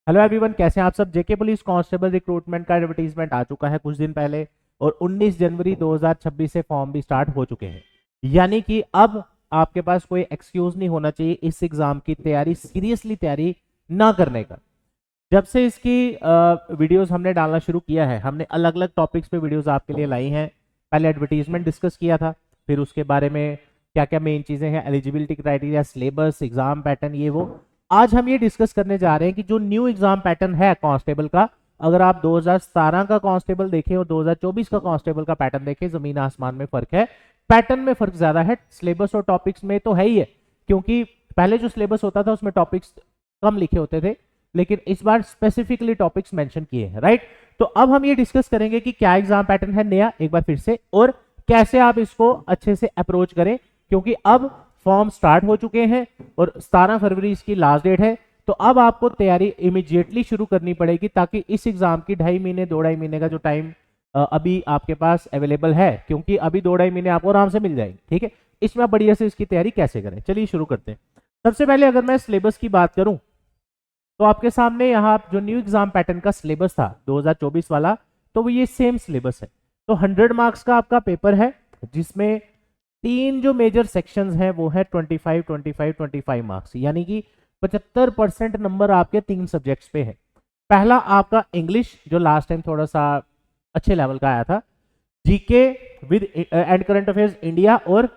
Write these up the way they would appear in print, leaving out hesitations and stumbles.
Hello everyone, कैसे हैं आप सब। जेके पुलिस कांस्टेबल रिक्रूटमेंट का एडवर्टीजमेंट आ चुका है कुछ दिन पहले और 19 जनवरी 2026 से फॉर्म भी स्टार्ट हो चुके हैं। यानी कि अब आपके पास कोई एक्सक्यूज नहीं होना चाहिए इस एग्जाम की तैयारी, सीरियसली तैयारी ना करने का। जब से इसकी वीडियोस हमने डालना शुरू किया है, हमने अलग अलग टॉपिक्स पे वीडियोस आपके लिए लाई हैं। पहले एडवर्टीजमेंट डिस्कस किया था, फिर उसके बारे में क्या क्या मेन चीजें हैं, eligibility criteria, syllabus, exam pattern, ये वो। आज हम ये डिस्कस करने जा रहे हैं कि जो न्यू एग्जाम पैटर्न है कांस्टेबल का, अगर आप 2017 का कांस्टेबल देखें और 2024 का कांस्टेबल का पैटर्न देखें, जमीन आसमान में फर्क है। पैटर्न में फर्क ज्यादा है, सिलेबस और टॉपिक्स में तो है ही है, क्योंकि पहले जो सिलेबस होता था उसमें टॉपिक्स कम लिखे होते थे, लेकिन इस बार स्पेसिफिकली टॉपिक्स मेंशन किए हैं, राइट। तो अब हम ये डिस्कस करेंगे कि क्या एग्जाम पैटर्न है नया एक बार फिर से, और कैसे आप इसको अच्छे से अप्रोच करें, क्योंकि अब फॉर्म स्टार्ट हो चुके हैं और 17 फरवरी इसकी लास्ट डेट है। तो अब आपको तैयारी इमीडिएटली शुरू करनी पड़ेगी, ताकि इस एग्जाम की 2.5 महीने 2.5 महीने का जो टाइम अभी आपके पास अवेलेबल है, क्योंकि अभी 2.5 महीने आपको आराम से मिल जाएंगे, ठीक है। इसमें आप बढ़िया से इसकी तैयारी कैसे करें, चलिए शुरू करते हैं। सबसे पहले अगर मैं सिलेबस की बात करूं, तो आपके सामने यहाँ जो न्यू एग्जाम पैटर्न का सिलेबस था 2024 वाला, तो वो ये सेम सिलेबस है। तो 100 मार्क्स का आपका पेपर है, जिसमें तीन जो मेजर सेक्शंस हैं वो है 25 25 25 मार्क्स, यानी कि 75% नंबर आपके तीन सब्जेक्ट्स पे है। पहला आपका इंग्लिश, जो लास्ट टाइम थोड़ा सा अच्छे लेवल का आया था, GK with and current affairs India, और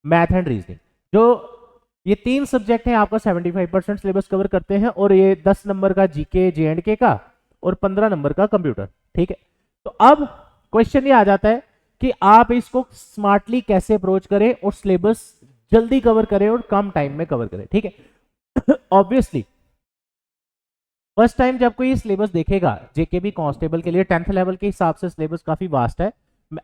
मैथ एंड रीजनिंग। जो ये तीन सब्जेक्ट हैं आपका 75% सिलेबस कवर करते हैं, और ये 10 नंबर का जीके जे&के का और 15 नंबर का कंप्यूटर, ठीक है। तो अब क्वेश्चन ये आ जाता है कि आप इसको स्मार्टली कैसे अप्रोच करें और सिलेबस जल्दी कवर करें और कम टाइम में कवर करें, ठीक है। ऑब्वियसली फर्स्ट टाइम जब कोई सिलेबस देखेगा जेके भी कांस्टेबल के लिए 10th लेवल के हिसाब से सिलेबस काफी वास्ट है।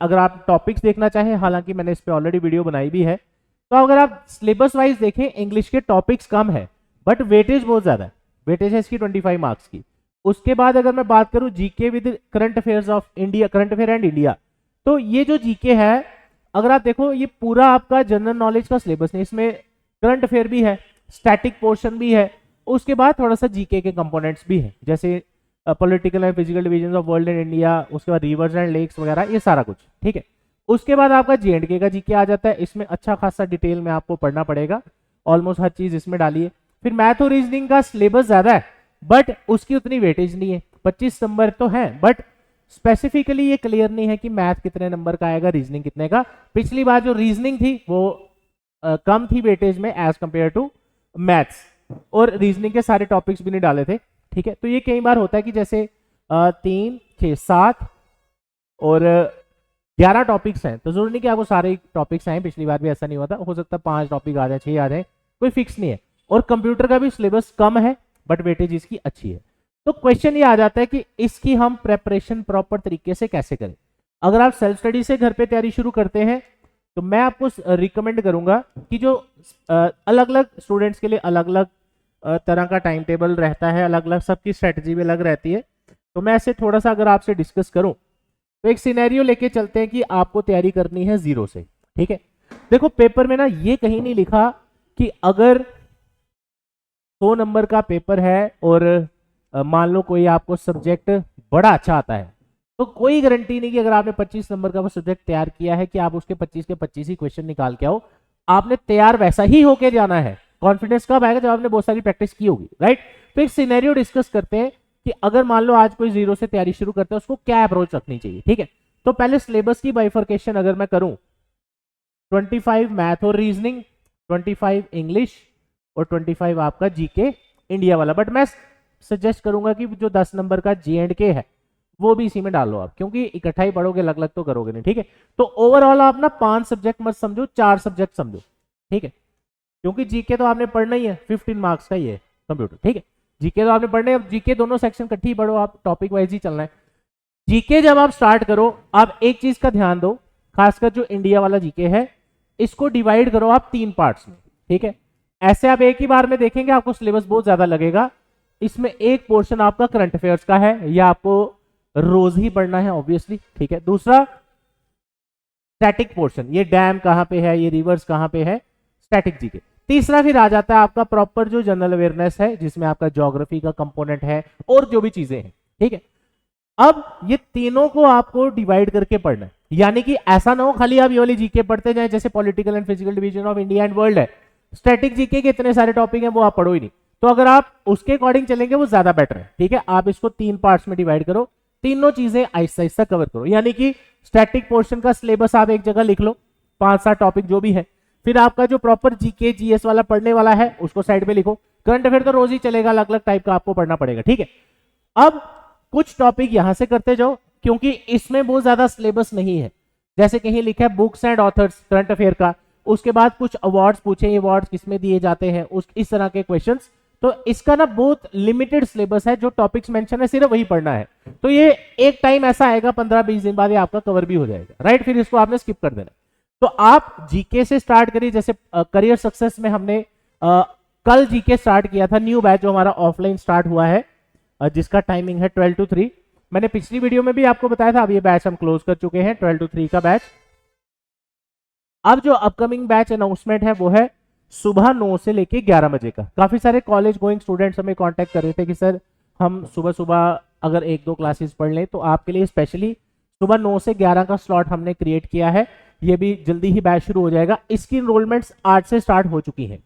अगर आप टॉपिक्स देखना चाहें, हालांकि मैंने इस पे ऑलरेडी वीडियो बनाई भी है, तो अगर आप सिलेबस वाइज देखें, इंग्लिश के टॉपिक्स कम है बट वेटेज बहुत ज्यादा है। वेटेज है इसकी 25 मार्क्स की। उसके बाद अगर मैं बात करूं GK with current affairs of India, current affair and India, तो ये जो जीके है, अगर आप देखो, ये पूरा आपका जनरल नॉलेज का सिलेबस नहीं, इसमें करंट अफेयर भी है, स्टैटिक पोर्शन भी है, उसके बाद थोड़ा सा जीके के कंपोनेंट्स भी है, जैसे political and physical division of world and India, उसके बाद रिवर्स एंड लेक्स वगैरह, ये सारा कुछ, ठीक है। उसके बाद आपका जे&के का जीके आ जाता है, इसमें अच्छा खासा डिटेल में आपको पढ़ना पड़ेगा, ऑलमोस्ट हर चीज इसमें डालिए। फिर मैथ और रीजनिंग का सिलेबस ज्यादा है बट उसकी उतनी वेटेज नहीं है, 25 नंबर तो है, बट स्पेसिफिकली ये क्लियर नहीं है कि मैथ कितने नंबर का आएगा, रीजनिंग कितने का। पिछली बार जो रीजनिंग थी वो कम थी वेटेज में एज कंपेयर टू मैथ्स, और रीजनिंग के सारे टॉपिक्स भी नहीं डाले थे, ठीक है। तो ये कई बार होता है कि जैसे 3 6 7 और 11 टॉपिक्स हैं, तो जरूरी नहीं कि आपको सारे टॉपिक्स आए, पिछली बार भी ऐसा नहीं हुआ था, हो सकता है 5 टॉपिक आ जाए, 6 आ जाए, कोई फिक्स नहीं है। और कंप्यूटर का भी सिलेबस कम है बट वेटेज इसकी अच्छी है। तो क्वेश्चन ये आ जाता है कि इसकी हम प्रेपरेशन प्रॉपर तरीके से कैसे करें। अगर आप सेल्फ स्टडी से घर पे तैयारी शुरू करते हैं, तो मैं आपको रिकमेंड करूंगा कि जो अलग अलग स्टूडेंट्स के लिए अलग अलग तरह का टाइम टेबल रहता है, अलग अलग सबकी स्ट्रेटजी भी अलग रहती है। तो मैं ऐसे थोड़ा सा अगर आपसे डिस्कस करूं, तो एक सिनेरियो लेके चलते हैं कि आपको तैयारी करनी है जीरो से, ठीक है। देखो पेपर में ना ये कहीं नहीं लिखा कि अगर 100 नंबर का पेपर है और मान लो कोई आपको सब्जेक्ट बड़ा अच्छा आता है, तो कोई गारंटी नहीं कि अगर आपने 25 नंबर का वो सब्जेक्ट तैयार किया है कि आप उसके 25 के 25 ही क्वेश्चन निकाल के आओ। आपने तैयार वैसा ही होके जाना है। कॉन्फिडेंस कब आएगा? जब आपने बहुत सारी प्रैक्टिस की होगी, राइट। तो एक सिनेरियो डिस्कस करते हैं कि अगर मान लो आज कोई जीरो से तैयारी शुरू करता है, उसको क्या अप्रोच रखनी चाहिए, ठीक है। तो पहले सिलेबस की बाइफर्केशन अगर मैं करूं, 25 मैथ और रीजनिंग, 25 इंग्लिश और 25 आपका जीके इंडिया वाला। बट मैं सजेस्ट करूंगा कि जो 10 नंबर का जे&के है वो भी इसी में डालो आप, क्योंकि इकट्ठा ही पढ़ोगे, अलग अलग तो करोगे नहीं, ठीक है। तो ओवरऑल आप ना 5 सब्जेक्ट मत समझो, 4 सब्जेक्ट समझो, ठीक है। क्योंकि जीके तो आपने पढ़ना ही है, 15 मार्क्स का ही है कंप्यूटर, ठीक है। जीके तो आपने पढ़ना है, जीके दोनों सेक्शन इकट्ठी ही पढ़ो, आप टॉपिक वाइज ही चलना है। जीके जब आप स्टार्ट करो, आप एक चीज का ध्यान दो, खासकर जो इंडिया वाला जीके है, इसको डिवाइड करो आप 3 पार्ट्स में, ठीक है। ऐसे आप एक ही बार में देखेंगे आपको सिलेबस बहुत ज्यादा लगेगा। इसमें एक पोर्शन आपका करंट अफेयर्स का है, या आपको रोज ही पढ़ना है ऑब्वियसली, ठीक है। दूसरा स्टैटिक पोर्शन, ये डैम कहां पे है, ये रिवर्स कहां पे है, स्टैटिक जीके। तीसरा फिर आ जाता है आपका प्रॉपर जो जनरल अवेयरनेस है, जिसमें आपका ज्योग्राफी का कंपोनेंट है और जो भी चीजें हैं, ठीक है। अब ये तीनों को आपको डिवाइड करके पढ़ना है, यानी कि ऐसा ना हो खाली आप ये वाली जीके पढ़ते जाए, जैसे political and physical division of India and world है, स्टैटिक जीके के इतने सारे टॉपिक हैं वो आप पढ़ो ही नहीं। तो अगर आप उसके अकॉर्डिंग चलेंगे वो ज्यादा बेटर है, ठीक है। आप इसको 3 पार्ट्स में डिवाइड करो, तीनों चीजें आहिस्ता आहिस्ता कवर करो, यानी कि स्टैटिक पोर्शन का सिलेबस आप एक जगह लिख लो, 5-7 टॉपिक जो भी है, फिर आपका जो प्रॉपर जीके जीएस वाला पढ़ने वाला है उसको साइड पे लिखो। करंट अफेयर तो रोज ही चलेगा, अलग अलग टाइप का आपको पढ़ना पड़ेगा, ठीक है। अब कुछ टॉपिक यहां से करते जाओ, क्योंकि इसमें बहुत ज्यादा सिलेबस नहीं है। जैसे कहीं लिखा है books and authors current affair का, उसके बाद कुछ अवार्ड्स पूछे, ये अवार्ड्स किसमें दिए जाते हैं, उस इस तरह के क्वेश्चंस। तो इसका ना बहुत लिमिटेड सिलेबस है, जो टॉपिक्स मेंशन है सिर्फ वही पढ़ना है। तो ये एक टाइम ऐसा आएगा 15-20 दिन बाद ये आपका कवर भी हो जाएगा, राइट। फिर इसको आपने स्किप कर देना। तो आप जीके से स्टार्ट करिए, जैसे करियर सक्सेस में हमने कल जीके स्टार्ट किया था, न्यू बैच जो हमारा ऑफलाइन स्टार्ट हुआ है, जिसका टाइमिंग है 12 to 3। मैंने पिछली वीडियो में भी आपको बताया था, अब ये बैच हम क्लोज कर चुके हैं, 12 to 3 का बैच। अब जो अपकमिंग बैच अनाउंसमेंट है वो है सुबह 9 से लेके 11 बजे का। काफी सारे कॉलेज गोइंग स्टूडेंट्स हमें कांटेक्ट कर रहे थे कि सर हम सुबह सुबह अगर 1-2 क्लासेस पढ़ लें, तो आपके लिए स्पेशली सुबह 9 से 11 का स्लॉट हमने क्रिएट किया है। ये भी जल्दी ही बैच शुरू हो जाएगा। इसकी इनरोलमेंट्स आज से स्टार्ट हो चुकी हैं,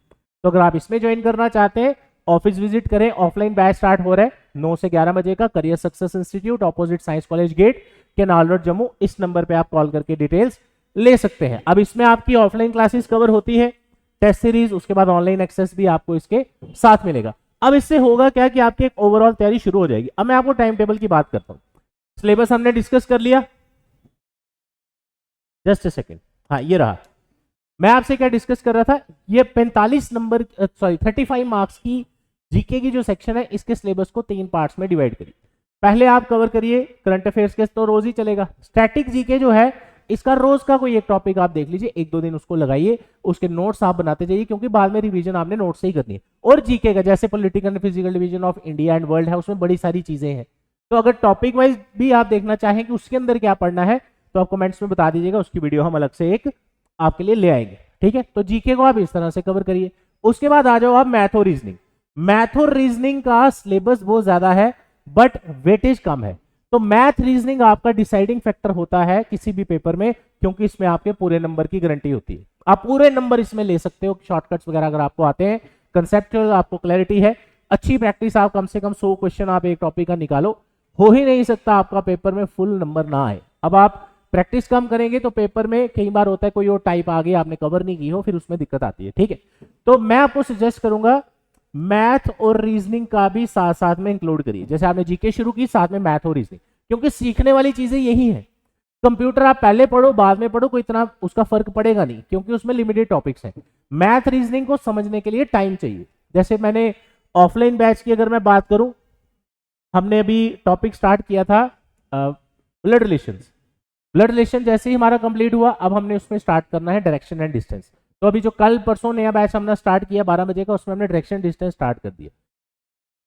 तो अगर आप इसमें ज्वाइन करना चाहते हैं ऑफिस विजिट करें। ऑफलाइन बैच स्टार्ट हो रहा है 9 से 11 बजे का, career success institute, opposite science college gate, canal road, Jammu. इस नंबर पे आप कॉल करके डिटेल्स ले सकते हैं। अब इसमें आपकी ऑफलाइन क्लासेस कवर होती है, टेस्ट सीरीज, उसके बाद ऑनलाइन एक्सेस भी आपको इसके साथ मिलेगा। अब इससे होगा क्या कि आपकी एक ओवरऑल तैयारी शुरू हो जाएगी। अब मैं आपको टाइम टेबल की बात करता हूं। सिलेबस हमने डिस्कस कर लिया, जस्ट अ सेकेंड, हाँ ये रहा। मैं आपसे क्या डिस्कस कर रहा था, ये 45 नंबर 35 मार्क्स की जीके की जो सेक्शन है, इसके सिलेबस को 3 पार्ट्स में डिवाइड करिए। पहले आप कवर करिए करंट अफेयर्स के, तो रोज ही चलेगा। स्टैटिक जीके जो है इसका रोज का कोई एक टॉपिक आप देख लीजिए, 1-2 दिन उसको लगाइए, उसके नोट्स आप बनाते जाइए, क्योंकि बाद में रिवीजन आपने नोट से ही करनी है। और जीके का जैसे political and physical division of India and world है, उसमें बड़ी सारी चीजें हैं। तो अगर टॉपिक वाइज भी आप देखना चाहें कि उसके अंदर क्या पढ़ना है, तो आप कमेंट्स में बता दीजिएगा, उसकी वीडियो हम अलग से एक आपके लिए ले आएंगे, ठीक है। तो जीके को आप इस तरह से कवर करिए। उसके बाद आ जाओ आप मैथ और रीजनिंग। मैथ और रीजनिंग का सिलेबस बहुत ज्यादा है, बट वेटेज कम है। तो मैथ रीजनिंग आपका डिसाइडिंग फैक्टर होता है किसी भी पेपर में, क्योंकि इसमें आपके पूरे नंबर की गारंटी होती है। आप पूरे नंबर इसमें ले सकते हो, शॉर्टकट्स वगैरह अगर आपको आते हैं, कंसेप्चुअल आपको क्लैरिटी है, अच्छी प्रैक्टिस, आप कम से कम 100 क्वेश्चन आप एक टॉपिक का निकालो। हो ही नहीं सकता आपका पेपर में फुल नंबर ना आए। अब आप प्रैक्टिस कम करेंगे तो पेपर में कई बार होता है कोई और टाइप आ गई, आपने कवर नहीं की हो, फिर उसमें दिक्कत आती है, ठीक है। तो मैं आपको सजेस्ट करूंगा मैथ और रीजनिंग का भी साथ साथ में इंक्लूड करिए। जैसे आपने जीके शुरू की, साथ में मैथ और रीजनिंग, क्योंकि सीखने वाली चीजें यही है। कंप्यूटर आप पहले पढ़ो बाद में पढ़ो, कोई इतना उसका फर्क पड़ेगा नहीं, क्योंकि उसमें लिमिटेड टॉपिक्स हैं। मैथ रीजनिंग को समझने के लिए टाइम चाहिए। जैसे मैंने ऑफलाइन बैच की अगर मैं बात करूं, हमने अभी टॉपिक स्टार्ट किया था ब्लड रिलेशंस। ब्लड रिलेशन जैसे ही हमारा कंप्लीट हुआ, अब हमने उसमें स्टार्ट करना है डायरेक्शन एंड डिस्टेंस। तो अभी जो कल परसों नया बैच हमने स्टार्ट किया 12 बजे का, उसमें हमने डायरेक्शन डिस्टेंस स्टार्ट कर दिया।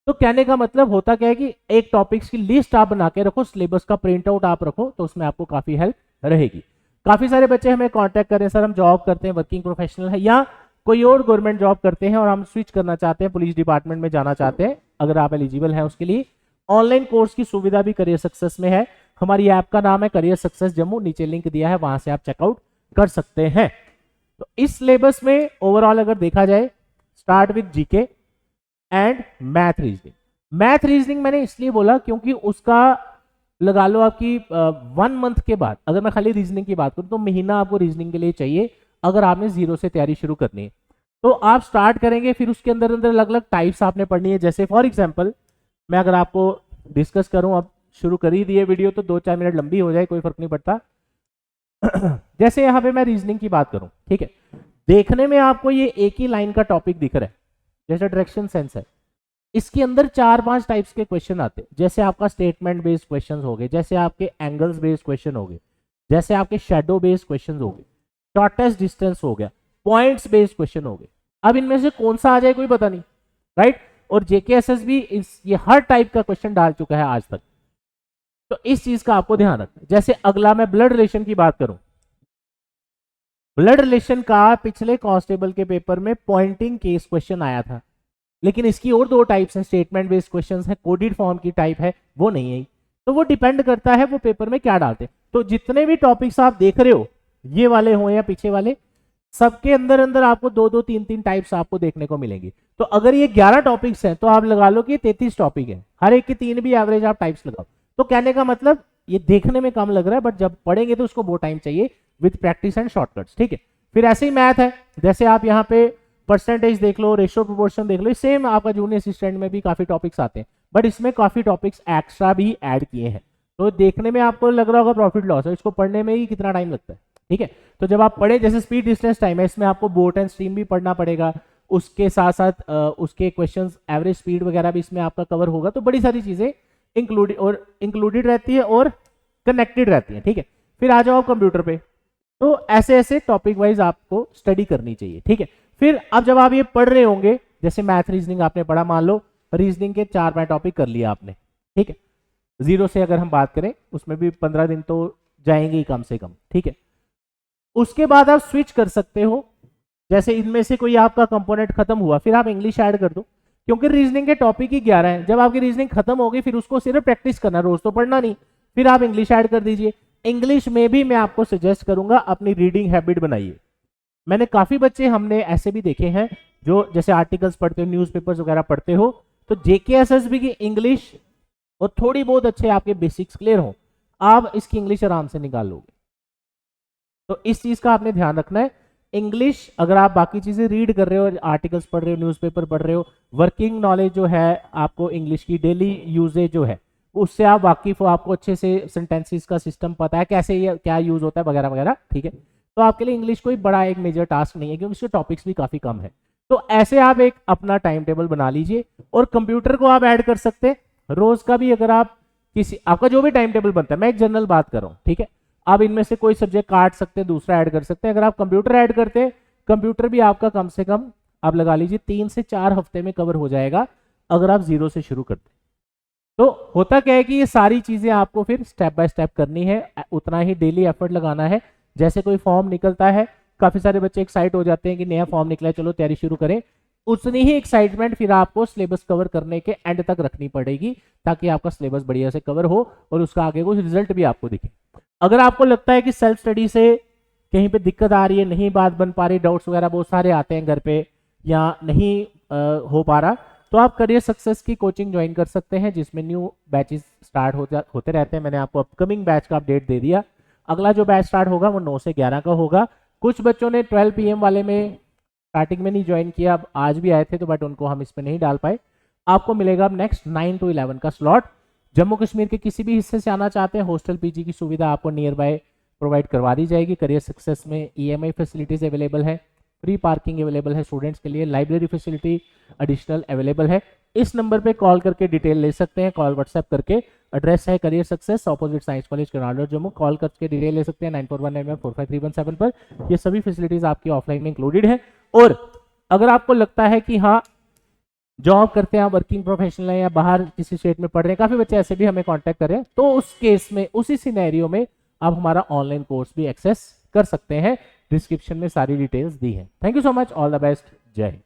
तो कहने का मतलब होता क्या है कि एक टॉपिक्स की लिस्ट आप बना के रखो, सिलेबस का प्रिंट आउट आप रखो, तो उसमें आपको काफी हेल्प रहेगी। काफी सारे बच्चे हमें कांटेक्ट कर रहे हैं, सर हम जॉब करते हैं, वर्किंग प्रोफेशनल है, या कोई और गवर्नमेंट जॉब करते हैं और हम स्विच करना चाहते हैं, पुलिस डिपार्टमेंट में जाना चाहते हैं। अगर आप एलिजिबल हैं उसके लिए ऑनलाइन कोर्स की सुविधा भी करियर सक्सेस में है। हमारी ऐप का नाम है करियर सक्सेस जम्मू, नीचे लिंक दिया है, वहां से आप चेकआउट कर सकते हैं। तो इस सिलेबस में ओवरऑल अगर देखा जाए, start with GK and math reasoning. Math reasoning मैंने इसलिए बोला क्योंकि उसका लगा लो आपकी 1 मंथ के बाद, अगर मैं खाली रीजनिंग की बात करूं तो महीना आपको रीजनिंग के लिए चाहिए, अगर आपने 0 से तैयारी शुरू करनी है। तो आप स्टार्ट करेंगे, फिर उसके अंदर अंदर अलग अलग टाइप्स आपने पढ़नी है। जैसे फॉर एग्जाम्पल मैं अगर आपको डिस्कस करूं, अब शुरू कर ही दिए वीडियो तो 2-4 मिनट लंबी हो जाए कोई फर्क नहीं पड़ता। जैसे यहां पे मैं रीजनिंग की बात करूं, ठीक है, देखने में आपको ये एक ही लाइन का टॉपिक दिख रहा है, जैसे डायरेक्शन सेंस है, इसके अंदर 4-5 टाइप्स के क्वेश्चन आते हैं। जैसे आपका स्टेटमेंट बेस्ड क्वेश्चन हो गए, जैसे आपके एंगल्स बेस्ड क्वेश्चन हो गए, जैसे आपके शेडो बेस्ड क्वेश्चन हो गए, शॉर्टेस्ट डिस्टेंस हो गया, पॉइंट्स बेस्ड क्वेश्चन हो गए। अब इनमें से कौन सा आ जाए कोई पता नहीं, राइट। और जेकेएसएस भी ये हर टाइप का क्वेश्चन डाल चुका है आज तक, तो इस चीज का आपको ध्यान रखना। जैसे अगला मैं ब्लड रिलेशन की बात करूं, ब्लड रिलेशन का पिछले कांस्टेबल के पेपर में पॉइंटिंग केस क्वेश्चन आया था, लेकिन इसकी और दो टाइप्स हैं, स्टेटमेंट बेस्ड क्वेश्चंस है, कोडेड फॉर्म की टाइप है, वो नहीं है। तो वो डिपेंड करता है वो पेपर में क्या डालते हैं। तो जितने भी टॉपिक्स आप देख रहे हो, ये वाले हो या पीछे वाले, सबके अंदर अंदर आपको दो दो तीन तीन टाइप्स आपको देखने को मिलेंगी। तो अगर ये 11 टॉपिक्स हैं तो आप लगा लो कि 33 टॉपिक है, हर एक के 3 भी एवरेज आप टाइप्स लगाओ। तो कहने का मतलब ये देखने में कम लग रहा है, बट जब पढ़ेंगे तो उसको बहुत टाइम चाहिए विथ प्रैक्टिस एंड शॉर्टकट्स, ठीक है। फिर ऐसे ही मैथ है, जैसे आप यहाँ पे परसेंटेज देख लो, रेशियो प्रोपोर्शन देख लो, सेम आपका जूनियर असिस्टेंट में भी काफी टॉपिक्स आते हैं, बट इसमें काफी टॉपिक्स एक्स्ट्रा भी ऐड किए हैं। तो देखने में आपको लग रहा होगा प्रॉफिट लॉस है, इसको पढ़ने में ही कितना टाइम लगता है, ठीक है। तो जब आप पढ़े, जैसे स्पीड डिस्टेंस टाइम है, इसमें आपको बोट एंड स्ट्रीम भी पढ़ना पड़ेगा, उसके साथ साथ उसके क्वेश्चंस एवरेज स्पीड वगैरह भी इसमें आपका कवर होगा। तो बड़ी सारी चीजें इंक्लूडेड रहती है और कनेक्टेड रहती है, ठीक है। फिर आ जाओ कंप्यूटर पे, तो ऐसे ऐसे टॉपिक वाइज आपको स्टडी करनी चाहिए, ठीक है। फिर अब जब आप ये पढ़ रहे होंगे, जैसे मैथ रीजनिंग आपने पढ़ा, मान लो रीजनिंग के 4-5 टॉपिक कर लिया आपने, ठीक है। 0 से अगर हम बात करें, उसमें भी 15 दिन तो जाएंगे ही कम से कम, ठीक है। उसके बाद आप स्विच कर सकते हो, जैसे इनमें से कोई आपका कंपोनेंट खत्म हुआ, फिर आप इंग्लिश ऐड कर दो, क्योंकि रीजनिंग के टॉपिक ही 11 हैं। जब आपकी रीजनिंग खत्म होगी, फिर उसको सिर्फ प्रैक्टिस करना, रोज तो पढ़ना नहीं, फिर आप इंग्लिश ऐड कर दीजिए। इंग्लिश में भी मैं आपको सजेस्ट करूंगा अपनी रीडिंग हैबिट बनाइए। मैंने काफी बच्चे हमने ऐसे भी देखे हैं जो जैसे आर्टिकल्स पढ़ते हो, न्यूज़पेपर्स वगैरह पढ़ते हो, तो जेकेएसएसबी की इंग्लिश और थोड़ी बहुत अच्छे आपके बेसिक्स क्लियर हो, आप इसकी इंग्लिश आराम से निकाल लोगे। तो इस चीज का आपने ध्यान रखना है। इंग्लिश अगर आप बाकी चीजें रीड कर रहे हो, आर्टिकल्स पढ़ रहे हो, न्यूज़पेपर पढ़ रहे हो, वर्किंग नॉलेज जो है आपको इंग्लिश की डेली यूजेज जो है उससे आप वाकिफ हो, आपको अच्छे से सेंटेंसेस का सिस्टम पता है, कैसे ये क्या यूज होता है वगैरह वगैरह, ठीक है। तो आपके लिए इंग्लिश कोई बड़ा एक मेजर टास्क नहीं है, क्योंकि इसके टॉपिक्स भी काफी कम है। तो ऐसे आप एक अपना टाइम टेबल बना लीजिए, और कंप्यूटर को आप ऐड कर सकते हैं रोज का भी। अगर आप किसी आपका जो भी टाइम टेबल बनता है, मैं एक जनरल बात कर रहा हूँ, ठीक है, आप इनमें से कोई सब्जेक्ट काट सकते हैं, दूसरा ऐड कर सकते हैं। अगर आप कंप्यूटर ऐड करते हैं, कंप्यूटर भी आपका कम से कम आप लगा लीजिए 3 से 4 हफ्ते में कवर हो जाएगा, अगर आप 0 से शुरू करते हैं। तो होता क्या है कि ये सारी चीजें आपको फिर स्टेप बाय स्टेप करनी है, उतना ही डेली एफर्ट लगाना है। जैसे कोई फॉर्म निकलता है, काफी सारे बच्चे एक्साइट हो जाते हैं कि नया फॉर्म निकला है, चलो तैयारी शुरू करें, उतनी ही एक्साइटमेंट फिर आपको सिलेबस कवर करने के एंड तक रखनी पड़ेगी, ताकि आपका सिलेबस बढ़िया से कवर हो और उसका आगे कुछ रिजल्ट भी आपको दिखे। अगर आपको लगता है कि सेल्फ स्टडी से कहीं पे दिक्कत आ रही है, नहीं बात बन पा रही, डाउट्स वगैरह बहुत सारे आते हैं घर पे, या नहीं हो पा रहा, तो आप करियर सक्सेस की कोचिंग ज्वाइन कर सकते हैं, जिसमें न्यू बैचेस स्टार्ट होते रहते हैं। मैंने आपको अपकमिंग बैच का अपडेट दे दिया। अगला जो बैच स्टार्ट होगा वो 9 से 11 का होगा। कुछ बच्चों ने 12 PM वाले में स्टार्टिंग में नहीं ज्वाइन किया, अब आज भी आए थे, तो बट उनको हम इसमें नहीं डाल पाए। आपको मिलेगा अब नेक्स्ट 9 to 11 का स्लॉट। जम्मू कश्मीर के किसी भी हिस्से से आना चाहते हैं, हॉस्टल पीजी की सुविधा आपको नियर बाय प्रोवाइड करवा दी जाएगी। करियर सक्सेस में EMI फैसिलिटीज अवेलेबल है, फ्री पार्किंग अवेलेबल है स्टूडेंट्स के लिए, लाइब्रेरी फैसिलिटी एडिशनल अवेलेबल है। इस नंबर पे कॉल करके डिटेल ले सकते हैं, कॉल व्हाट्सएप करके। एड्रेस है career success, opposite science college Karnal road Jammu. Call करके डिटेल ले सकते हैं 9419145317 पर। ये सभी फैसिलिटीज आपकी ऑफलाइन में इंक्लूडेड है। और अगर आपको लगता है कि हाँ जॉब करते हैं, वर्किंग प्रोफेशनल है, या बाहर किसी स्टेट में पढ़ रहे हैं, काफी बच्चे ऐसे भी हमें कांटेक्ट कर रहे हैं, तो उस केस में उसी सिनेरियो में आप हमारा ऑनलाइन कोर्स भी एक्सेस कर सकते हैं। डिस्क्रिप्शन में सारी डिटेल्स दी है। Thank you so much, all the best, जय हिंद।